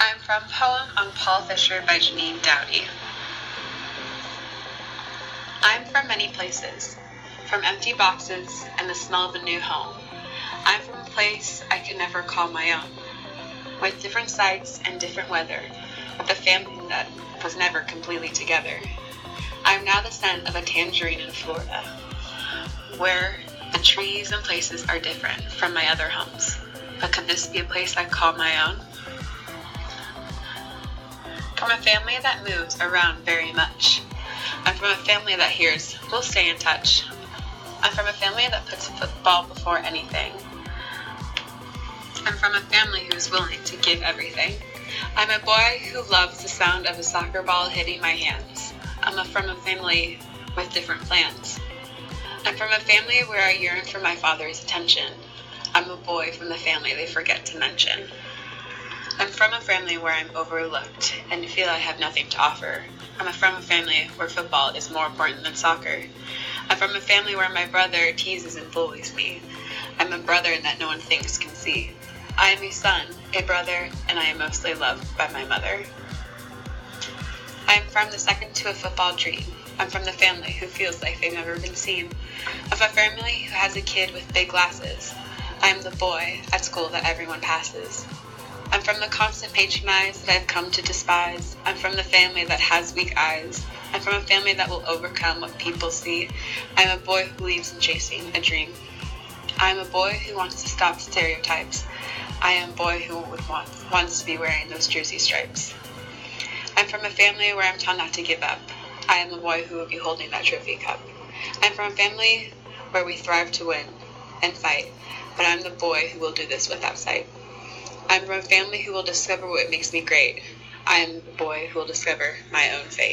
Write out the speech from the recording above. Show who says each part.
Speaker 1: I'm from Poem on Paul Fisher by Janine Dowdy. I'm from many places, from empty boxes and the smell of a new home. I'm from a place I could never call my own, with different sights and different weather, with a family that was never completely together. I am now the scent of a tangerine in Florida, where the trees and places are different from my other homes. But could this be a place I call my own? From a family that moves around very much. I'm from a family that hears, we'll stay in touch. I'm from a family that puts football before anything. I'm from a family who is willing to give everything. I'm a boy who loves the sound of a soccer ball hitting my hands. I'm from a family with different plans. I'm from a family where I yearn for my father's attention. I'm a boy from the family they forget to mention. I'm from a family where I'm overlooked and feel I have nothing to offer. I'm from a family where football is more important than soccer. I'm from a family where my brother teases and bullies me. I'm a brother that no one thinks can see. I am a son, a brother, and I am mostly loved by my mother. I am from the second to a football dream. I'm from the family who feels like they've never been seen. I'm from a family who has a kid with big glasses. I am the boy at school that everyone passes. I'm from the constant patronized that I've come to despise. I'm from the family that has weak eyes. I'm from a family that will overcome what people see. I'm a boy who believes in chasing a dream. I'm a boy who wants to stop stereotypes. I am a boy who wants to be wearing those jersey stripes. I'm from a family where I'm taught not to give up. I am a boy who will be holding that trophy cup. I'm from a family where we thrive to win and fight, but I'm the boy who will do this without sight. I'm from a family who will discover what makes me great. I am the boy who will discover my own fate.